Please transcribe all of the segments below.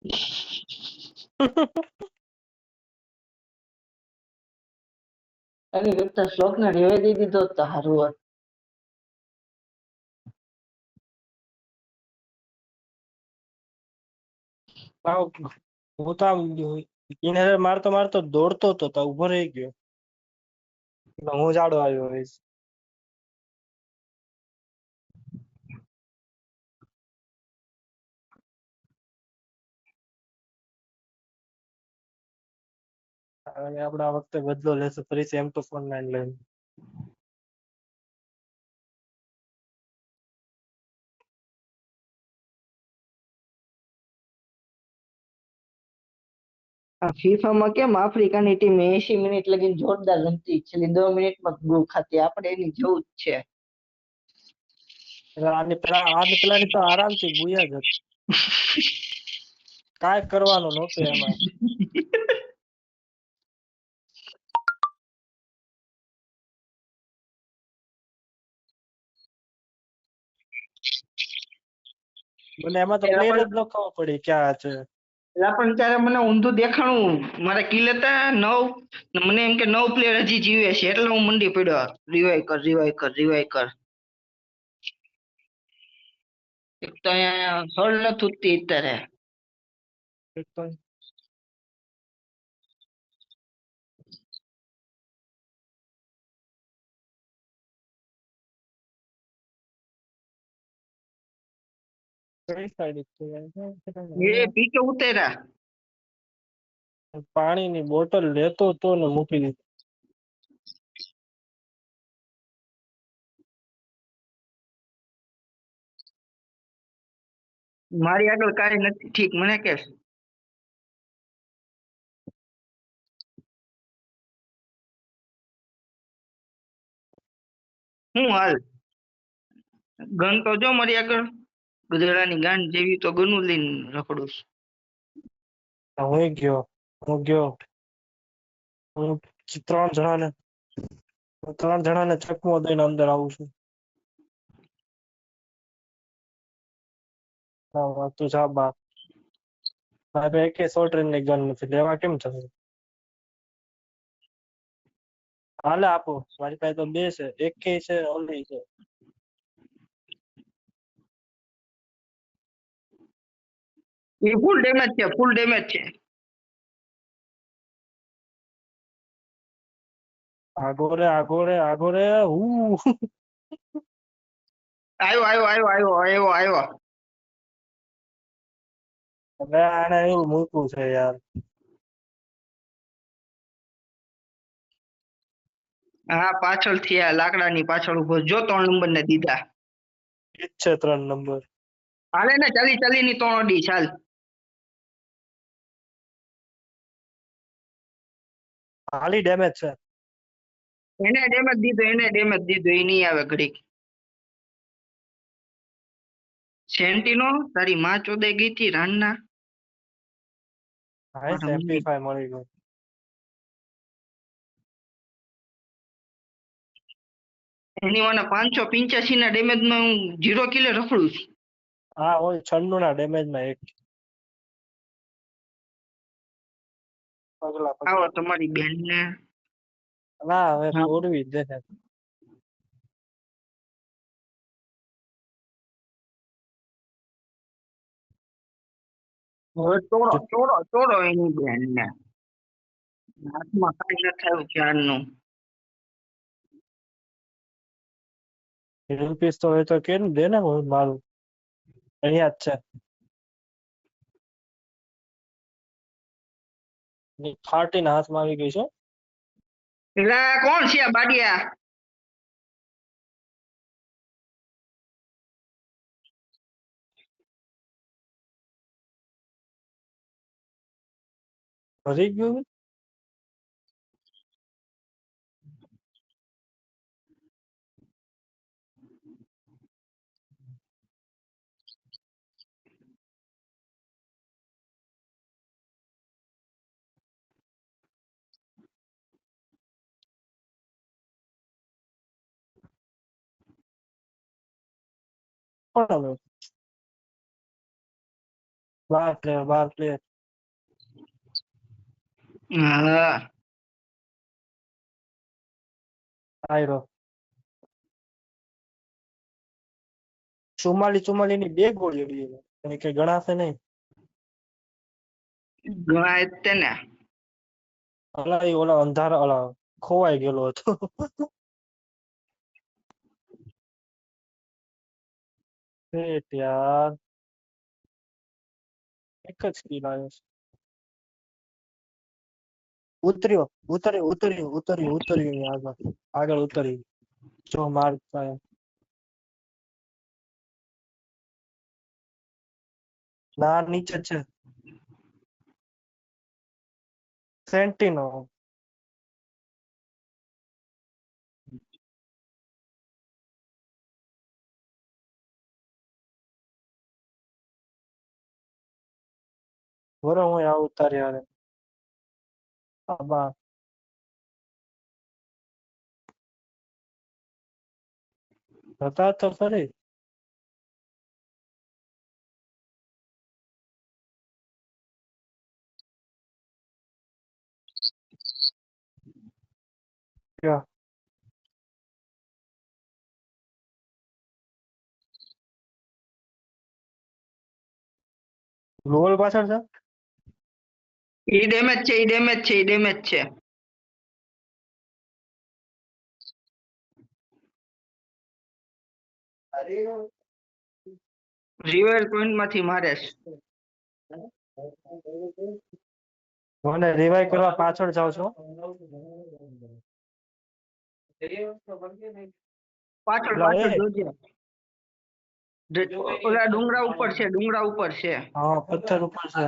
એની કરતા શ્લોક ને રેવા દઈ દીધો તો સારું હોત. હું તો આમ ઇનહેલર મારતો મારતો દોડતો હતો તો ઉભો રહી ગયો. હું જાડો આવ્યો હોઈશ. આપણે આ વખતે બદલો લેશું ફરીથી M249 લઈને. ફીફા માં કેમ આફ્રિકાની ટીમ 80 મિનિટ લગીને જોરદાર રમતી, છેલ્લી 10 મિનિટમાં ગોલ ખાતી. આપણે એની જેવું જ છે. આની પેલાની તો આરામથી બુયા જ હતી. કાંઈ કરવાનું નહોતું એમાં. મને એમાં તો પ્લેયર જ ન ખબર પડી ક્યાં છે. એલા પણ ત્યારે મને ઊંધું દેખાણું. મારા કિલ હતા 9, મને એમ કે 9 પ્લેયર હજી જીવે છે, એટલે હું મંડી પડ્યો રિવાઈ કર. એક તો અહીંયા હળ નથી ઉઠતી અત્યારે. એ પીકે ઉતર્યા. પાણીની બોટલ લેતો તો ને મૂકી દીધી. મારી આગળ કાંઈ નથી ઠીક, મને કે હું હાલ ગન તો જો મારી આગળ ગધેડાની ગાંઠ જેવી તો ગનું લઈને રખડું છું. હું ગયો. હું 3 જણાને ચકમો દઈને અંદર આવું છું. તું જા બા. મારે એક શોર્ટ રેન્જ ની ગન નથી, લેવા કેમ જશે? હાલે આપો, મારી પાસે તો 2 છે, એક છે ઓલી છે. એ ફૂલ ડેમેજ છે. આગો રે આવ્યો. હવે આને એવું મૂકવું છે યાર. હા, પાછળથી આ લાકડાની પાછળ ઉભો જો 3 નંબર ને દીધા. ઈ છે 3 નંબર. હાલે ને ચાલી ની 3 અડી ચાલ. ખાલી ડેમેજ છે. એને ડેમેજ દીધો એ નહીં આવે ઘડીક. સેન્ટીનો તારી માં ચોદાઈ ગઈ હતી રાનના. નાઈસ MP5 મળી ગયો. એની વાના 585 ના ડેમેજ માં હું 0 કિલે રખડું છું. હા, ઓય 96 ના ડેમેજ માં એક. આવો તમારી બેન ને. ના, હવે છોડવી દે છે. હવે તોડો એની બેન ને. હાથમાં કાંઈ ન થયું ક્યારનું. રૂપીસ તો હોય તો કેમ દે ને મારું. અહીંયા જ છે. ફાટીને હાથમાં આવી ગઈ છે. એલા કોણ છે આ બાડિયા? ભરી ગયું. કોણ હવે? બાર પ્લેયર હા આયરો 44 ની 2 ગોળ જડી એને કઈ ગણાશે નહીં. ગણાય જ તે ને. અલા એ ઓલા અંધારા ઓલા ખોવાઈ ગયેલો હતો. યાર એક જ સ્કીલ આવ્યો છે. ઉતર્યો આગળ ઉતરી જો માર ના નીચે છે સેન્ટિનો બરો હું આવું તારે યાર આબા હતા તો ખરી ક્યાં ગોલ પાછળ છે ઈ ડેમેજ છે, ઈ ડેમેજ છે, ઈ ડેમેજ છે. રિવાઇવ પોઈન્ટ માંથી મારે છે. મને રિવાઈવ કરવા પાછળ જાવ છો પાછળ લા પાછળ એ જોજે. ઓલા ડુંગરા ઉપર છે, ડુંગરા ઉપર છે. હા પથ્થર ઉપર છે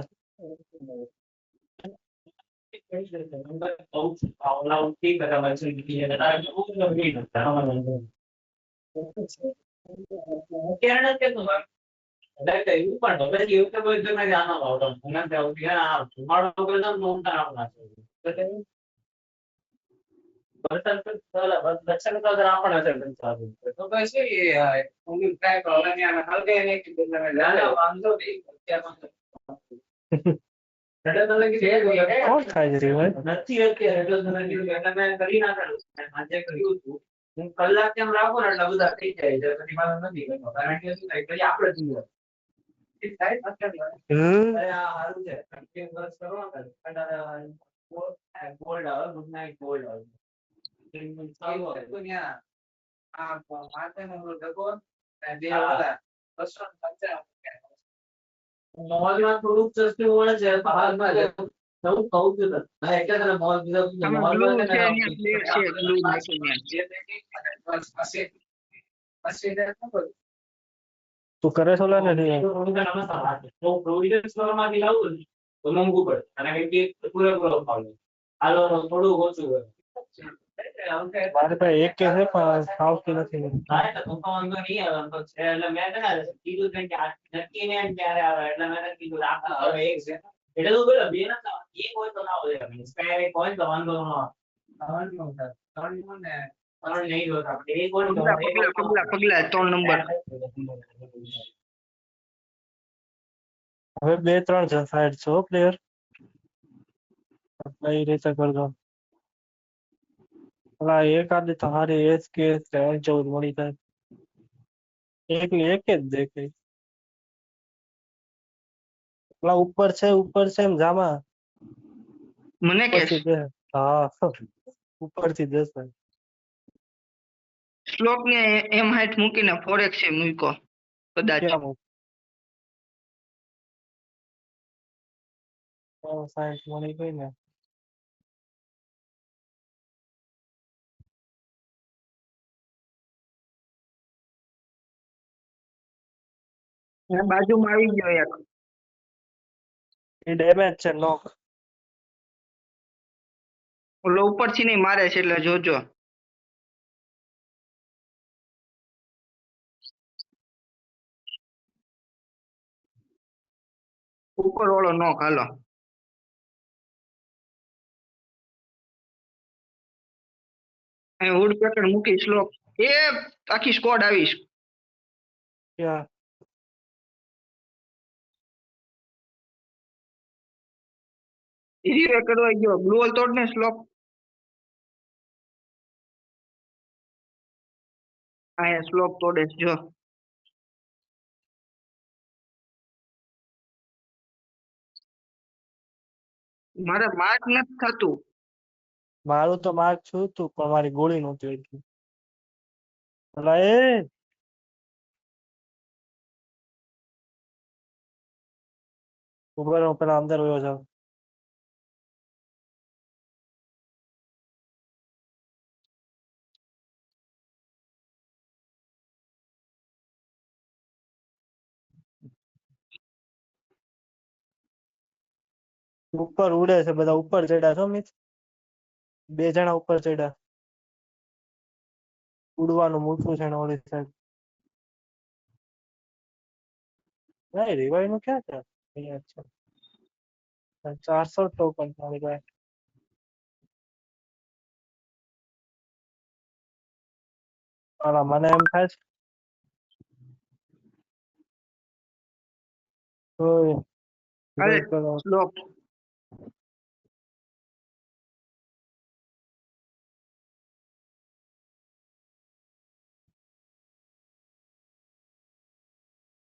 કોણ થાય છે રિવાઈવ આમાં ગ્લુ છે, અહીંયા પ્લેયર છે, ગ્લુ નાખીને. તું કરે છો ને રિવાઈવ મારે પાસે એક કે છે પણ આવતી નથી પગલા પગલા પગલા પગલા 3 નંબર. હવે 2-3 છે સાઈડ છો પ્લેયર કઈ રીતે કરજો ઓલા એક આદે તો હારી એસ કે 14 મળી જાય એકલી એક જ દેખાય ઓલા ઉપર છે એમ જામાં મને કે ઉપરથી દે હા ઉપરથી દેખાય શ્લોક ને એમ હાઈટ મૂકીને ફોરેક્સ એ મૂક્યો કદાચ. કેમ સાઈડ મળી ગઈ ને આ બાજુમાં આવી ગયો એક. એ ડેમેજ છે નોક ઓલો ઉપરથી નહીં મારે છે એટલે જોજો. ઉપર ઓલો નોક હાલો. અહીં વુડ પેકર મૂકી શ્લોક એ આખી સ્કોડ આવીશ. ક્યાં રિવાઇવ કરવા ગયો, બ્લુ હોલ તોડ ને શ્લોક. અહીંયા શ્લોક તોડે છે, જો. મારે માર્ક નથી થતું. મારું તો માર્ક છું તું પણ મારી ગોળી નહોતી એટલી. અલા એ ઉભો રહો, હું પેલા અંદર વયો જાઉં. ઉપર ઉડે છે બધા, ઉપર ચડ્યા છો મિત. બે જણા ઉપર ચડ્યા. ઉડવાનું મૂકવું છે ને ઓલી સાઈડ. નહીં રિવાઈવ નું ક્યાં છે? અહીંયા જ છે. 400 ટોકન મારી પાસે. હાલા મને એમ થાય છે ઓય, અરે revive કરો. શ્લોક.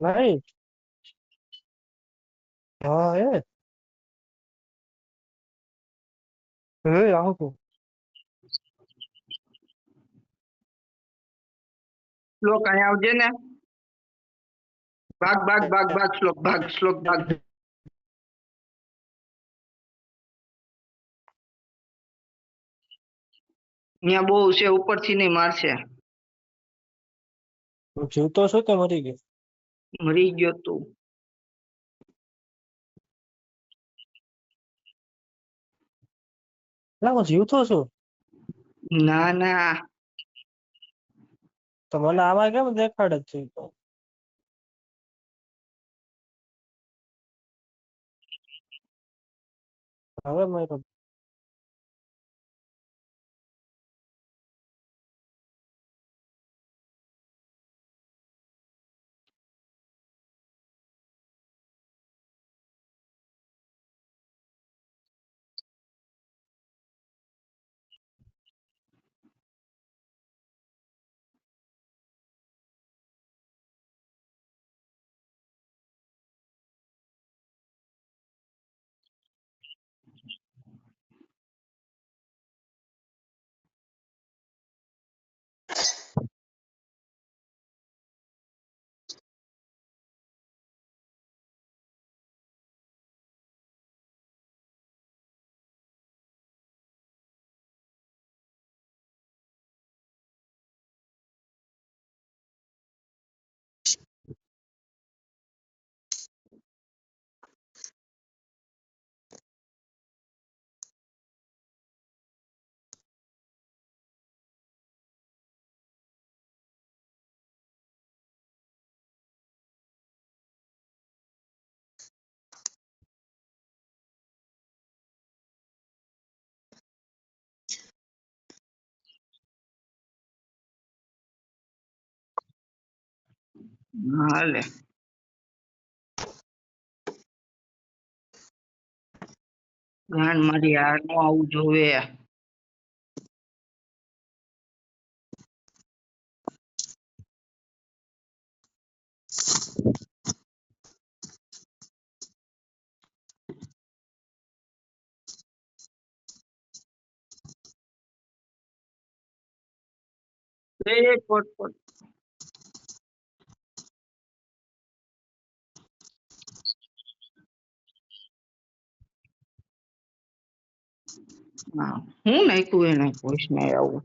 નહીં હા આવું શ્લોક અહીંયા આવજે ને. ભાગ ભાગ ભાગ ભાગ શ્લોક ભાગ, શ્લોક ભાગ. અહીંયા બહુ છે, ઉપરથી નહીં મારશે. હું જીવતો છું કે મરી ગયો? મરી ગયો તું. ના હું જીવતો છું. ના ના. તો મને આમાં કેમ દેખાડે છે તો? હવે મારો હાલે. ગાન મારી હાર નો આવું જોવે. Pot pot. હા, હું નાખ્યું એને voice ને આવું.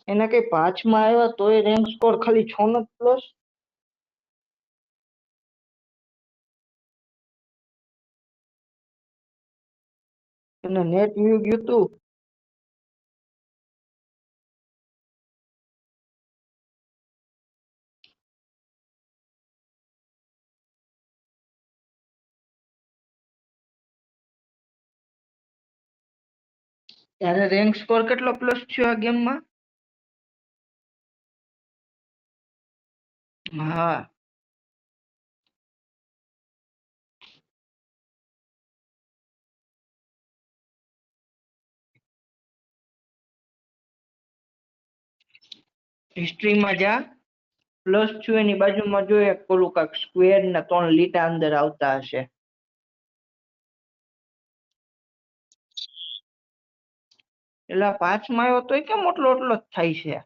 એના કઈ 5 માં આવ્યા તોય રેન્ક સ્કોર ખાલી 6 નો પ્લસ. એને નેટ વ્યૂ ગયું તું. ત્યારે રેન્ક સ્કોર કેટલો પ્લસ થયો આ ગેમમાં? હા. હિસ્ટ્રીમાં જા, પ્લસ થયું એની બાજુમાં જો એક ઓલું કાંક સ્ક્વેર ને 3 લીટા અંદર આવતા હશે. એટલે 5માં આવ્યો તોય કેમ એટલો એટલો જ થાય છે?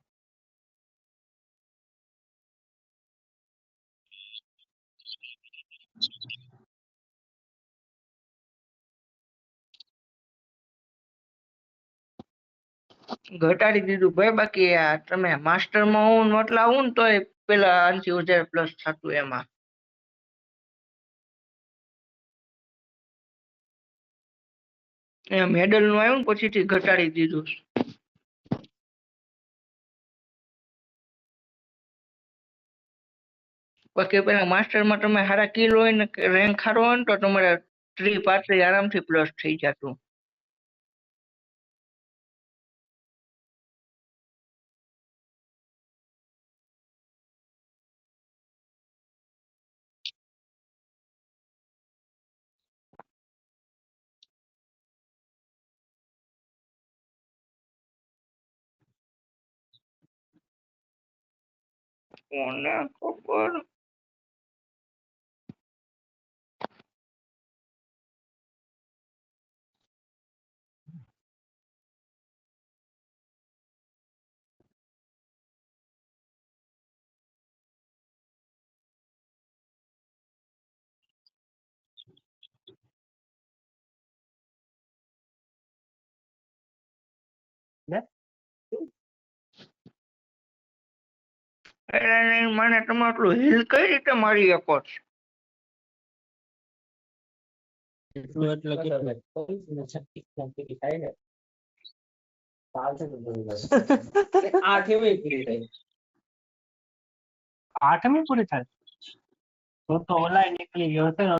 ઘટાડી દીધું ભાઈ, બાકી આ તમે માસ્ટરમાં હું નોટલા આવું ને તોય પેલા આનથી વધારે પ્લસ થતું એમાં. મેડલ નું આવ્યું ને પછીથી ઘટાડી દીધું. બાકી પેલા માસ્ટરમાં તમે સારા કિલ હોય ને રેન્ક સારો હોય ને તો તમારે 30-35 આરામથી પ્લસ થઈ જતું. કોને ખબર. મને તમે આટલું હિલ કઈ રીતે મારી શકો છો? એટલું એટલે કેટલું? આઠમી પૂરી થાય તો ઓનલાઈન નીકળી ગયો હતો ને.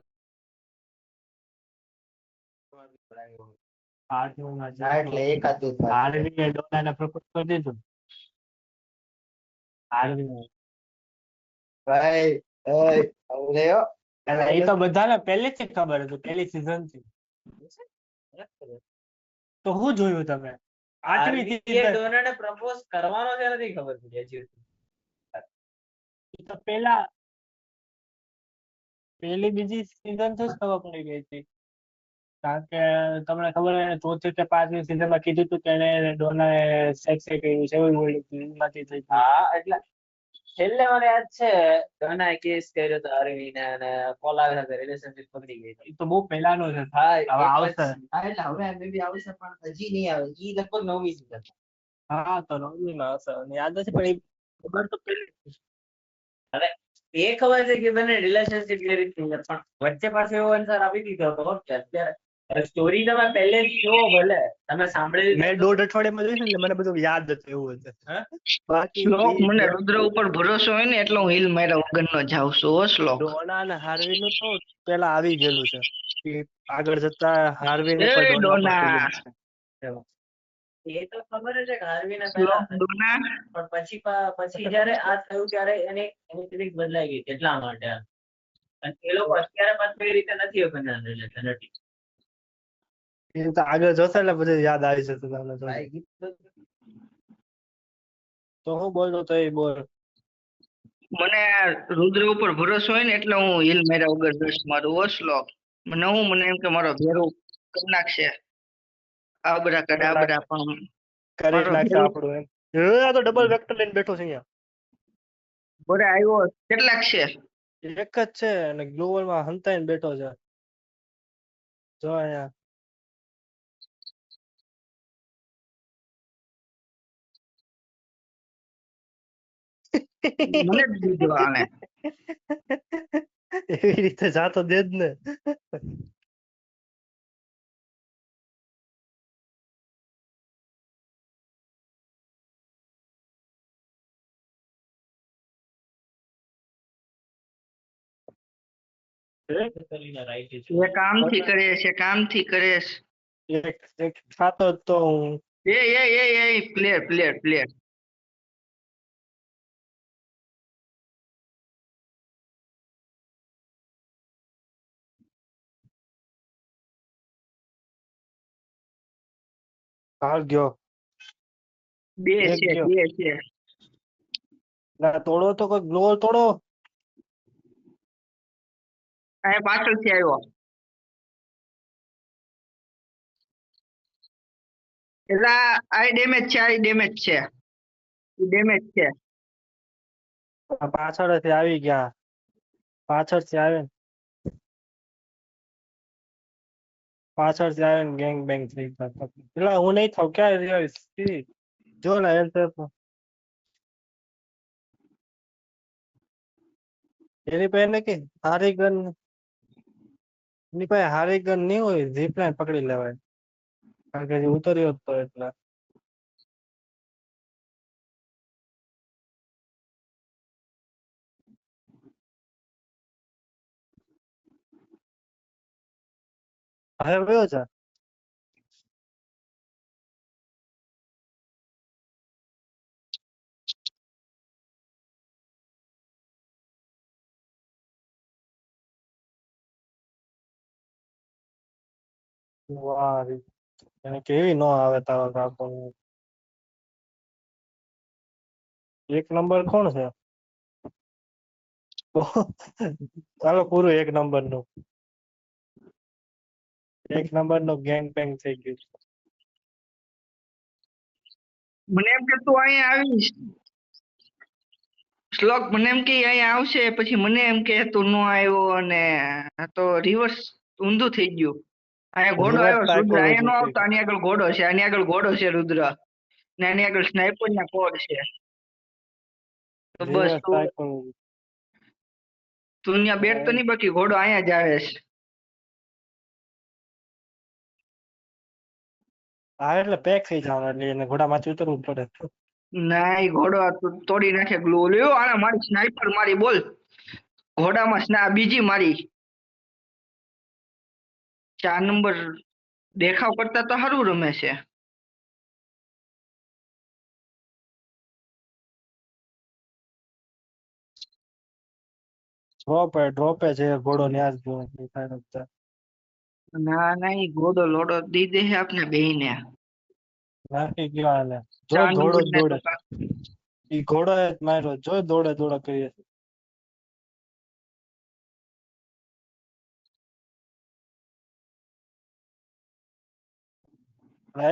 આઠમું એટલે એકાદું હાર્વી ડોનાને પ્રપોઝ કરી દીધું. હાર્વી ભાઈ એ તો બધાને પહેલેથી જ ખબર હતું, પહેલી સીઝન થી. તો હું જોયું તમે આઠમી ડોનાને પ્રપોઝ કરવાનો છે નથી ખબર પડી હજી. તો પેલા પહેલી બીજી સીઝન થી જ ખબર પડી ગઈ હતી, કારણ કે તમને ખબર હોય ને ચોથી કે પાંચમી સીઝનમાં કીધું હતું કે એને ડોનાએ સેક્સ કર્યું છે એવું બોલ્યું હતું, એમાંથી થઈ. હા એટલે છેલ્લે મને યાદ છે ડોનાએ કેસ કર્યો હતો અરવિંદને અને કોલા સાથે રિલેશનશિપ પકડી ગઈ હતી. એ તો બહુ પહેલાનો છે. હા હવે આવશે. હા એટલે હવે મેબી આવશે પણ હજી નહીં આવે. ઈ લગભગ નવમી સીઝન. હા તો નવમીમાં આવશે. મને યાદ નથી પણ એ ખબર તો પેલી. હવે એ ખબર છે કે મને રિલેશનશિપ કેવી રીતે પણ વચ્ચે પાછો એવો આન્સર આપી દીધો હતો કે અત્યારે સ્ટોરી તમે પહેલેથી જોવો ભલે તમે સાંભળી. મેં 1.5 અઠવાડિયામાં જોઈ ને મને બધું યાદ હતું એવું હતું. બાકી શ્લોક, મને રુદ્ર ઉપર ભરોસો હોય ને એટલે હું હિલ માર્યા વગરનો જાઉં છું. હો શ્લોક. ડોના અને હાર્વીનું તો પેલા આવી ગયેલું છે કે આગળ જતા હાર્વીને એ પર ડોના પર ડોના. feelings છે. એ તો ખબર છે કે હાર્વીને શ્લોક પહેલા ડોના. પણ પછી જ્યારે આ થયું ત્યારે એની ફિલિંગ બદલાઈ ગઈ એટલા માટે. અને એ લોકો અત્યારે પાછું એ રીતે નથી અભિનંદન રિલેશન હતી. એ તો આગળ જોશે એટલે બધું યાદ આવી જશે તમને. તો હું બોલતો તો એ બોલ. મને રુદ્ર ઉપર ભરોસો હોય ને એટલે હું હિલ માર્યા વગર દસ મારું. હો શ્લોક. મને એમ કે મારો ભેરું કરી નાખશે આબરા કડાબરા, પણ કરી જ મારો નાખશે ભેરું આપણું એમ. આ તો ડબલ વેક્ટર લઈને બેઠો છે અહીંયા. બરે આવ્યો. કેટલાક છે? એક જ છે અને ગ્લોબલમાં હંતાઈને બેઠો છે. જો અહીંયા. મને જ દીધો આને. એવી રીતે જાતો દે જ ને. એ કામથી કરે છે, કામથી કરે છે. એક એક ખાતો જ તો હું એ પ્લેયર પ્લેયર પ્લેયર. હાર ગયો. બે એક છે ગયો. બે છે. ના તોડો તો કોઈ ગ્લોર તોડો. આ પાછળથી આવ્યો. એટલે આ ડેમેજ છે, આ ડેમેજ છે, ડેમેજ છે. આ પાછળથી આવી ગયા. પાછળથી આવે ને. પાછળથી આવે ને ગેંગ બેંગ થઈ ગયા. એટલે હું નહીં થાવ ક્યાં રિવાઈવ જો ને હેલ્થ એની પાસે કે હારી ગન એની પાસે હારી ગન નહીં હોય જીપ લાઈન પકડી લેવાય કારણ કે હજી ઉતર્યો જ તો એટલે હવે કયો છે વાહ એને કેવી નો આવે તારો કાકો એક નંબર કોણ છે ચાલો પૂરું એક નંબર નું ગેંગ બેંગ થઈ ગયું મને એમ કે તું અહીંયા આવીશ શ્લોક, મને એમ કે અહીંયા આવશે, પછી મને એમ કે તું નો આવ્યો અને આ તો રિવર્સ ઊંધું થઈ ગયું. અહીંયા ઘોડો રિવર્સ આવ્યો રુદ્ર, અહીંયા નો સાયકોલોજી થઈ આવતો, આની આગળ ઘોડો છે, આની આગળ ઘોડો છે રુદ્ર, ને આની આગળ સ્નાઈપર ના કોડ છે. તો બસ રિવર્સ તું સાયકોલોજી તું અહીંયા બેઠ તો નહીં, બાકી ઘોડો અહીંયા જ આવે છે. હા એટલે પેક થઈ જવાનું એટલે એને ઘોડામાંથી ઉતરવું પડે ના ઈ ઘોડો આ તોડી નાખે ગ્લુ. લ્યો આને મારી સ્નાઈપર મારી, બોલ ઘોડામાં બીજી મારી. 4 નંબર દેખાવ કરતા તો સારું રમે છે. ડ્રોપે છે ઘોડો ન્યાજ ગયો દેખાય નથી ના ના ઈ ઘોડો લોડો દી દે છે આપને બેયને. નાખી ગયો આને જો 4 ઘોડો નંબર જ ને તો દોડે ઈ ઘોડો જ માર્યો જો દોડે કરીએ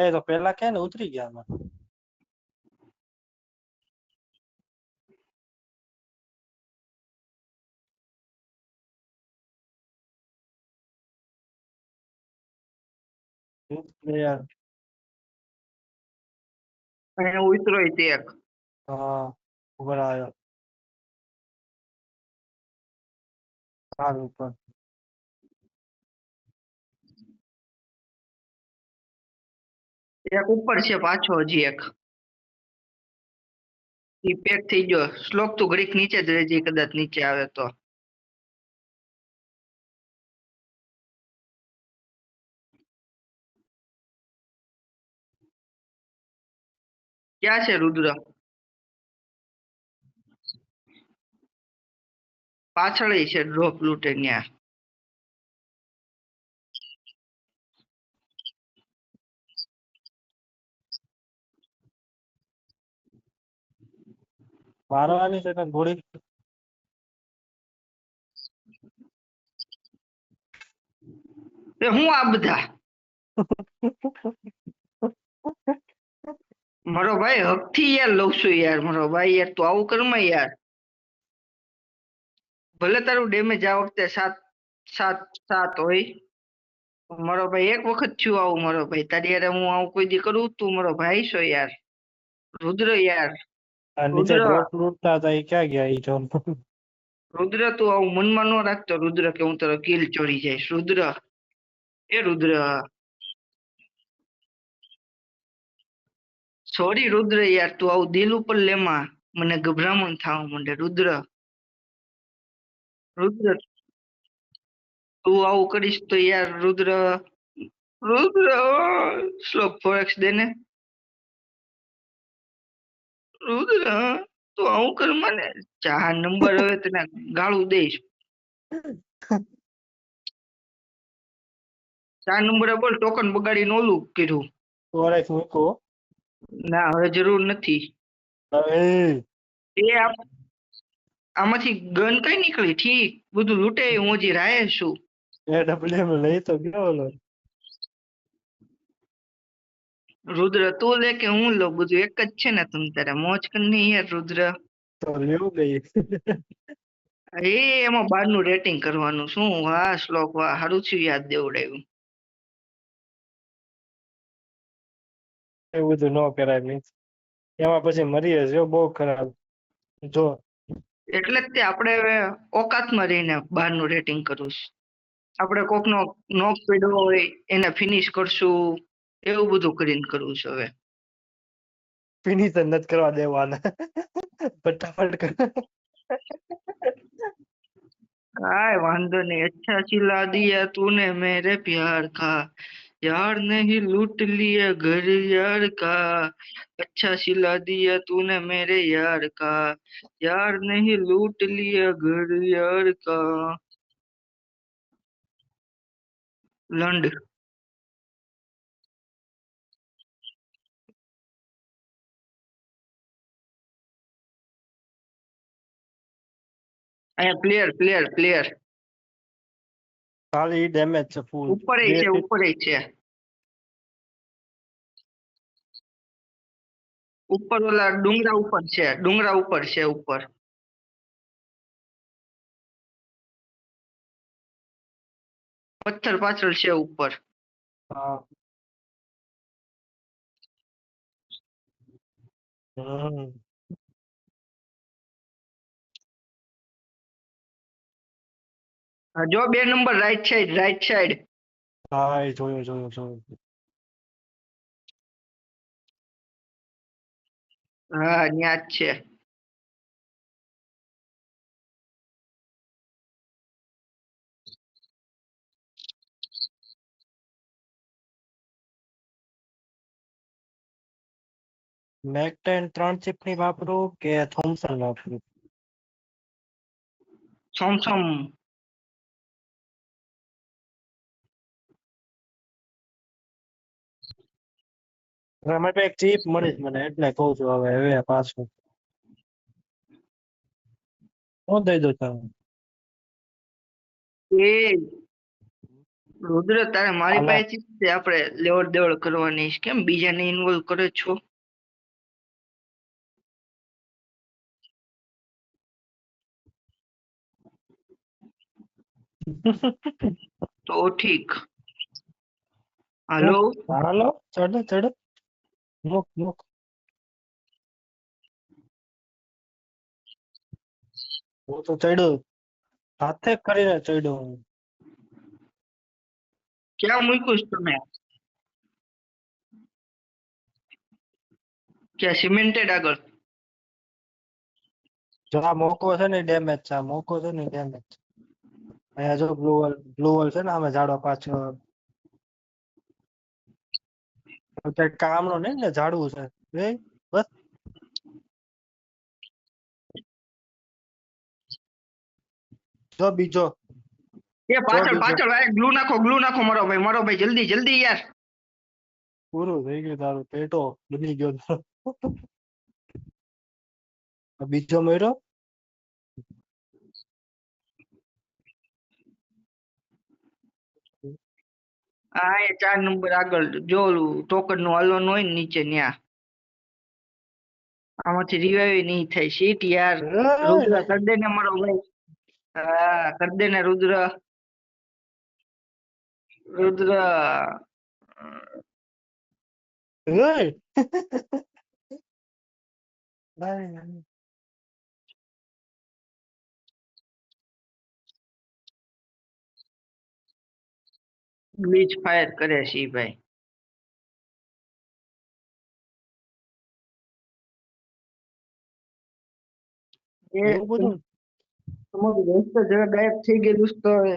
એ તો પેલા કે ને ઉતરી ગયા આમાં યાર અહીંયા ઉતરો તે એક. હા ઉપર આવ્યો સારું પણ એક ઉપર છે પાછો હજી એક. ઈ પેક થઈ ગયો. શ્લોક તું ઘડીક નીચે જ રહેજે, કદાચ નીચે આવે તો. ક્યાં છે રુદ્ર? પાછળ છે ડ્રોપ લૂટે ન્યા. મારવાની છે ગોળી એ હું આ બધા મારો ભાઈ હકથી યાર લઉં છું યાર, મારો ભાઈ યાર તું આવું કરમાં યાર. ભલે તારું ડેમેજ આ વખતે 7 હોય, મારો ભાઈ એક વખત થયું આવું. મારો ભાઈ તારી યાર હું આવું કોઈ દી કરું? તું મારો ભાઈ છો યાર. રુદ્ર યાર, નીચે રુદ્ર ડ્રોપ લૂટતા હતા એ ક્યાં ગયા ઈ જો રુદ્ર તું આવું મનમાં ન રાખતો રુદ્ર, કે હું તારો કિલ ચોરી જઈશ. રુદ્ર, એ રુદ્ર, સોરી રુદ્ર યાર, તું આવું દિલ ઉપર લેમાં, મને ગભરામણ થવા માંડે. રુદ્ર, રુદ્ર તું આવું કરીશ તો યાર રુદ્ર રુદ્ર શ્લોક 4x દેને. રુદ્ર તો આવું કર મને. 4 નંબર હવે તને ગાળું દઈશ. 4 નંબરે બોલ ટોકન બગાડીને ઓલું કર્યું. ફોરેક્સ મૂકો. ના હવે જરૂર નથી. એ આમાંથી ગન કઈ નીકળી? ઠીક બધું લૂંટે હું હજી રાહે છું. ડબલ્યુ લઈ તો ગયો ઓલો. રુદ્ર તું લે કે હું લો, બધું એક જ છે ને. તમ તારે મોજ કરની યાર રુદ્ર. તો લેવું ગઈ. એમાં 12 નું રેટિંગ કરવાનું શું? વાહ શ્લોક વાહ, હારું થયું યાદ દેવડાવ્યું. એવું બધું ન કરાય મીન્સ એમાં પછી મરી જશે બહુ ખરાબ. જો એટલે જ તે આપણે હવે ઓકાતમાં રહીને 12 નું રેટિંગ કરવું છે. આપણે કોકનો નોક પડ્યો હોય એને ફિનિશ કરશું, એવું બધું કરીને કરવું છે હવે. ફિનિશ નથી કરવા દેવાના. ફટાફટ કર. કાંઈ વાંધો नहीं, अच्छा सिला दिया तूने मेरे प्यार का, यार नहीं लूट लिया घर यार का, अच्छा सिला दिया तूने मेरे यार का, यार नहीं लूट लिया घर यार का. લંડ. અહીંયા પ્લેયર પ્લેયર પ્લેયર ખાલી ડેમેજ છે ફૂલ. ઉપર છે ઉપર છે. ઉપર ઓલા ડુંગરા ઉપર છે, ડુંગરા ઉપર છે ઉપર. પથ્થર પાછળ છે ઉપર. હા. જો 2 number right side right side. હા એ જોયું જોયું જોયું. હા ન્યા જ છે. મેક-10 3 ચીપની વાપરું કે થોમ્સન વાપરું? સોમસોમ. એના માટે એક ચીપ મળી જ મને એટલે કહું છું હવે પાછું હું દઈ દઉં તમને. એ રુદ્ર તારે મારી હાલે પાસેથી જ તે આપણે લેવડ દેવડ કરવાની છે. કેમ બીજાને ઇન્વોલ્વ કરે છો? તો ઠીક. હાલો. હાલો ચડો ચડો. મુક મુક. હું તો ચડ્યો હાથે કરીને ચડ્યો હું. ક્યાં મૂક્યું છે તમે? ક્યાં સિમેન્ટેડ આગળ? જો આ મોકો છે ને ડેમેજ છે, આ મોકો છે ને ડેમેજ છે. અહીંયા જો બ્લુ વોલ છે ને આમે ઝાડવા પાછળ કઈ કામનો નહીં ને ઝાડવું છે એ બસ. જો બીજો એ જો પાછળ બીજો પાછળ ભાઈ ગ્લુ નાખો મારો ભાઈ જલ્દી જલ્દી યાર. પૂરું થઈ ગયું તારું પેટો બની ગયો. બીજો મર્યો. હા એ 4 નંબર આગળ જો ટોકન નું હાલવાનું હોય ને નીચે ન્યા. આમાંથી રિવાઈવ નહીં થાય. શીટ યાર. રુદ્ર કર દે ને મારો ભાઈ. હા કર દે ને રુદ્ર. રુદ્ર ગ્લિચ ફાયર કરે છે ઈ ભાઈ. એ એવું બધું તમારું દોસ્ત જરા ગાયબ થઈ ગયેલું છે તો હવે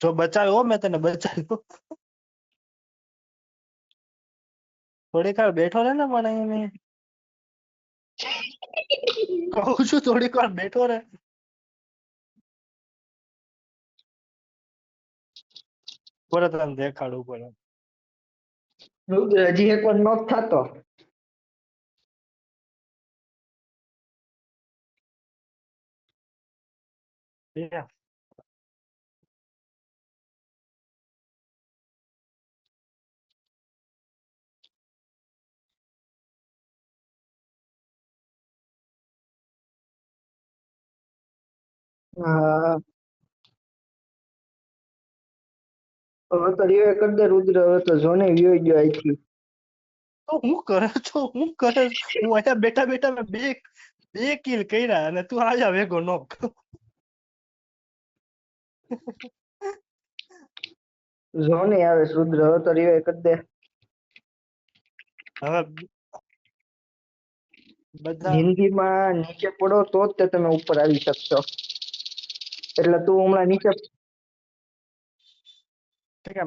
જો બચાવ્યો મેં તને બચાવ્યો. થોડીક વાર બેઠો રહે ને પણ એને કહું છું થોડીક વાર બેઠો રહે. પર તને દેખાડું પડે. રુદ્ર હજી એક વાર નોક થતો. હા હવે તો રિવાઇવ કરી દે રુદ્ર, હવે તો જોને વિયો ગયો અહીંથી. તો હું કરે છો, હું કરે હું અહીંયા બેઠા બેઠા મેં બે કિલ કર્યા અને તું આજા વેગો નોક. જોને આવે રુદ્ર, હવે તો રિવાઇવ કરી દે. હવે બધા જિંદગીમાં નીચે પડો તો જ તે તમે ઉપર આવી શકશો. એટલે તું હમણાં નીચે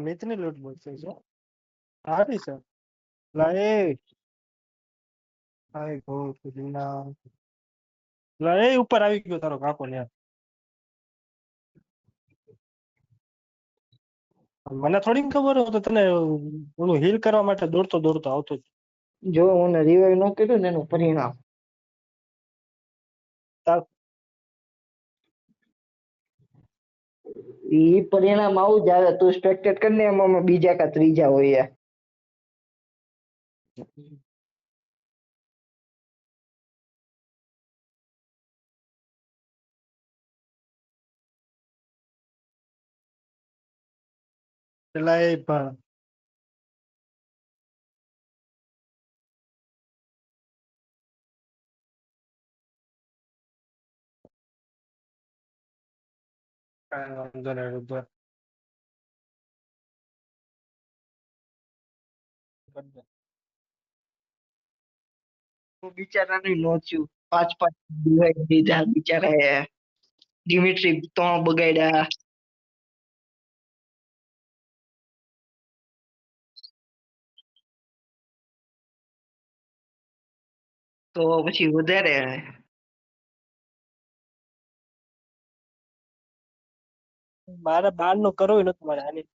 મિથની લૂંટ બોલશે છે સારી છે. લાય હાય ગો કુદીના લાય ઉપર આવી ગયો તારો કાકો ને. મને થોડી ખબર હતો તને ઓલું હીલ કરવા માટે દોડતો દોડતો આવતો. જો મને રિવાઇવ ન કર્યું ને એનું પરિણામ. ઈ પરિણામ આવું જ આવે. તું સ્પેક્ટેટ કરીને એમાં બીજા કા ત્રીજા હોય. પેલા એ પણ કાંઈ વાંધો નહીં રુદ્ર. હું બિચારાને લોચ્યું 5-5 ડિવાઈડ દીધા બિચારાએ. ડિમિટ્રી 3 બગાડ્યા. તો પછી વધારે મારે બાર નું કરવું નતું મારે આની.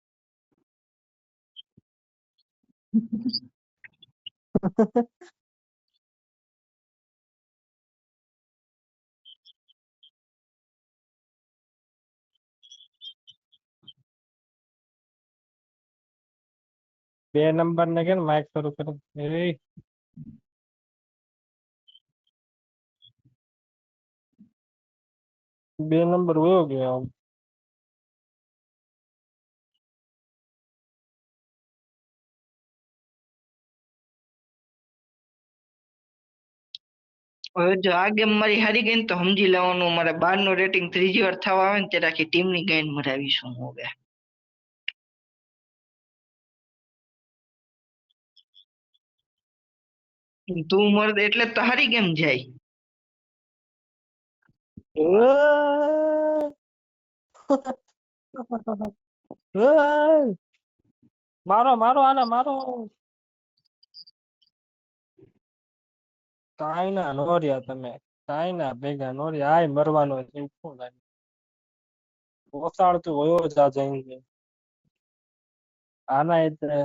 બે નંબર ને કે માઇક શરૂ કરો. બે નંબર વયો ગયો આમ. હવે જો આ ગેમ મારી હારી ગઈ ને તો સમજી લેવાનું મારે 12 નું રેટિંગ ત્રીજી વાર થવા આવે ને ત્યારે આખી ટીમની ગાઈન મરાવીશું હવે. તું મર એટલે તો હારી ગેમ જાય. મારો મારો આને મારો. કાંઈ ના નો રહ્યા તમે. કાંઈ ના ભેગા નો રહ્યા. આય મરવાનો છે શું લાગે. ઓસાળતું હોય જ આ જઈને. આના એટલે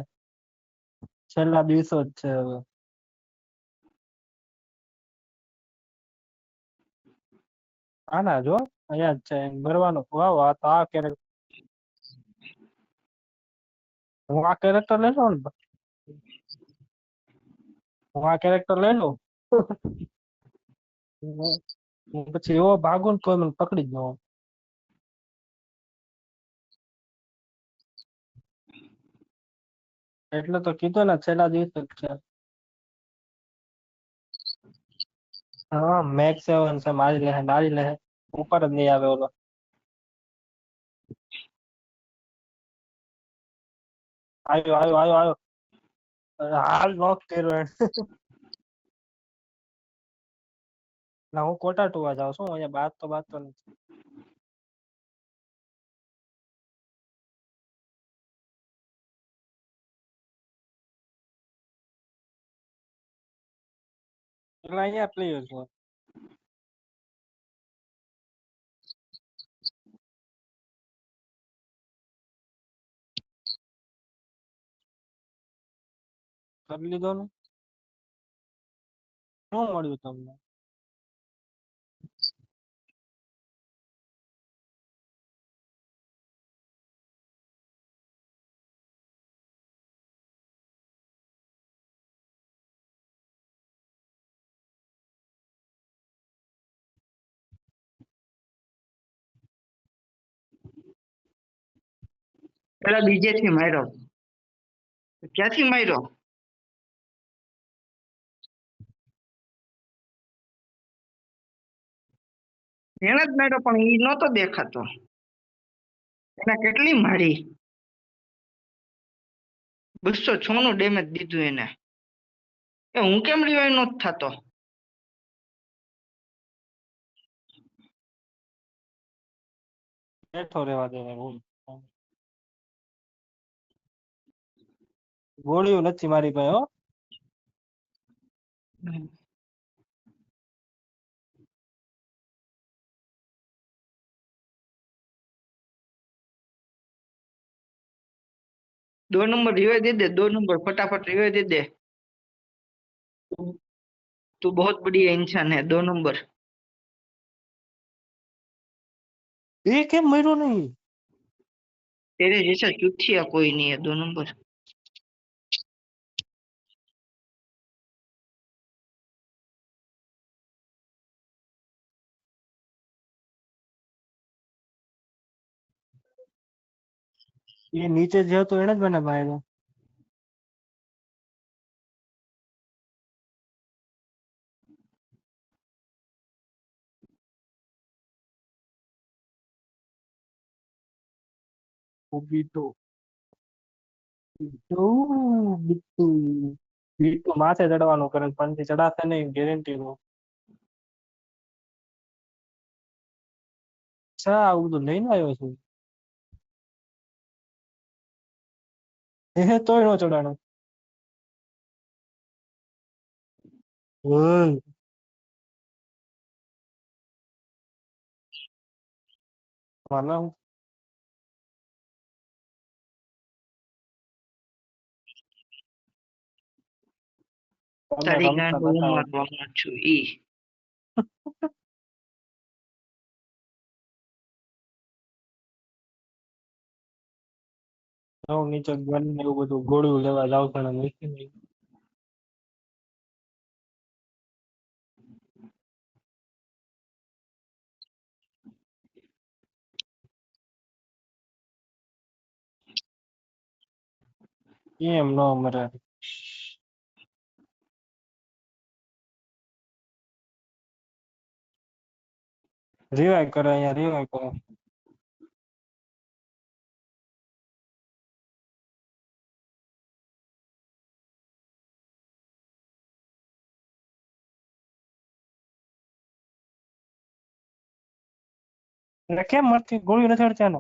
છેલ્લા દિવસો જ છે હવે. આના જો અહીંયા જ છે મરવાનો. વાવ આ તો આ કેરેક્ટર હું આ કેરેક્ટર લઈ લઉં ને. હું આ કેરેક્ટર લઈ લઉં. હું પછી એવો ભાગું ને કોઈ મને પકડી જ ન હોય. એટલે તો કીધું ને છેલ્લા દિવસ જ છે. હા મેક્સ 7 છે મારી લે ઉપર જ નહીં આવે ઓલો. આવ્યો આવ્યો આવ્યો આવ્યો. હાલ નોક કર્યો એને. ના હું કોટા ટુવા જાઉં છું અહીંયા બાદ તો નથી. એટલે અહીંયા પ્લેયર છો. કરી લીધો ને શું મળ્યું તમને? પેલા બીજે થી માર્યો. ક્યાંથી માર્યો? એને જ માર્યો પણ ઈ નહોતો દેખાતો. એને કેટલી મારી? 206 નું ડેમેજ દીધું એને. એ હું કેમ રિવાઈવ નહોતો થતો? બેઠો રહેવા દે ગોળીઓ નથી મારી પાસે હો. दो नंबर रिवाइव दे दे, 2 नंबर फटाफट रिवाइव दे दे. तू बहुत बढ़िया इंसान है. 2 नंबर એ કેમ મર્યો નહીં? तेरे जैसा चुथिया कोई नहीं है. 2 नंबर એ નીચે જે હતો એને જ મને માર્યો. બીટુ બીટુ બીટુ બીટુ માથે ચડવાનું કરે પણ તે ચડાશે નહીં ગેરંટી નો. અચ્છા આવું બધું લઈને આવ્યો છું. તોય નો ચડાણો. ઓય માનો તમે तारी રમતા गांड નતા उमर આવડતું. वहाँ छु ई. હું નીચે ગન ને એવું બધું ગોળું લેવા જાવ પણ મૂકી નહીં. એમ નો મરે. રિવાઈવ કરે અહીંયા રિવાઈવ કરે. એટલે કેમ મરતી ગોળી નથી અડતી આને?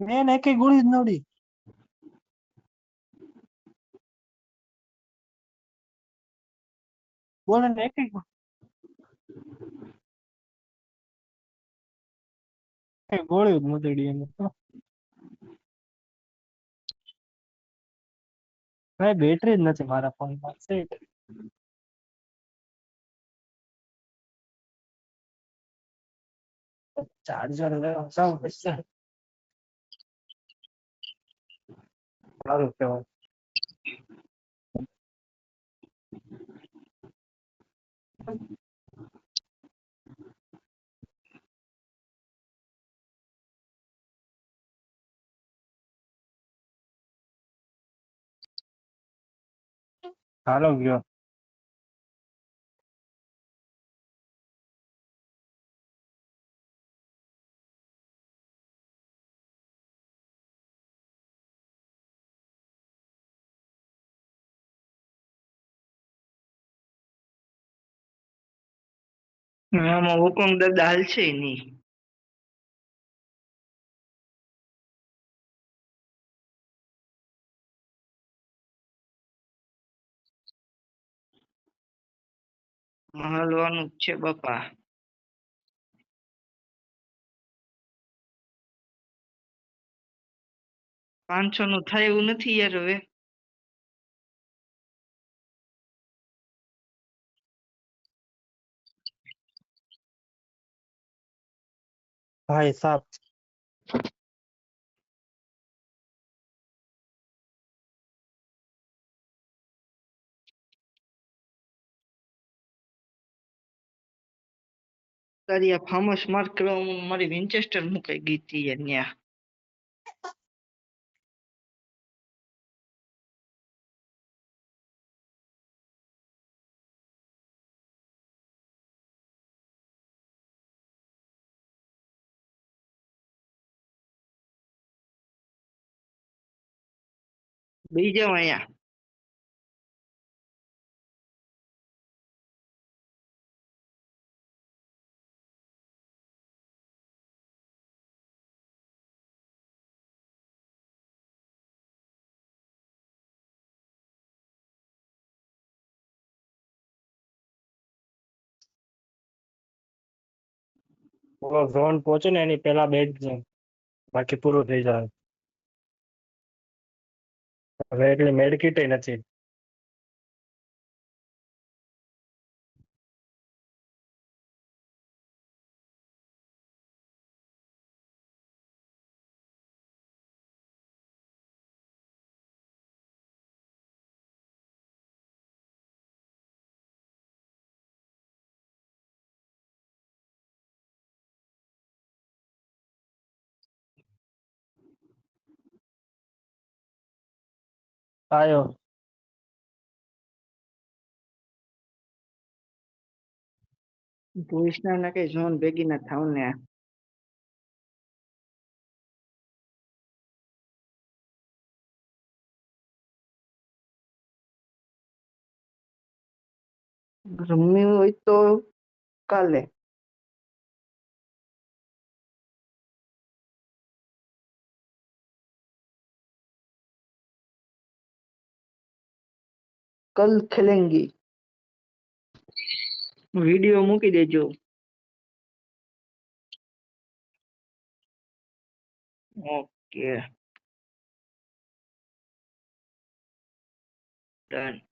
મેં એકે ગોળી જ ન ઉડી. બોલે ને એક ગોળી જ મુદડી એને. ભાઈ બેટરી જ નથી મારા ફોનમાં. ચાર્જર લેવા જાવ પડશે. સારું કહેવાય. હાલો ગયો. આમાં હુકમ દાદા હાલશે નહીં. હાલવાનું જ છે બાપા. 500 નું થાય એવું નથી યાર હવે. ભાઈ સાહેબ તારી આ ફાર્મસ માર્ક કરવા મારી વિન્ચેસ્ટર મુકાઈ ગઈ હતી યાર ન્યા. બેહી જાવ અહીંયા. ઝોન પહોંચે ને એની પેલા બેઠ જાય બાકી પૂરું થઈ જાય. હવે એટલી મેડકીટ નથી. આયો ભૂષના ના કઈ ઝોન ભેગી ના થાવ ને. રમવી હોય તો કાલે. કલ ખેલેંગી. વિડીયો મૂકી દેજો. Okay done.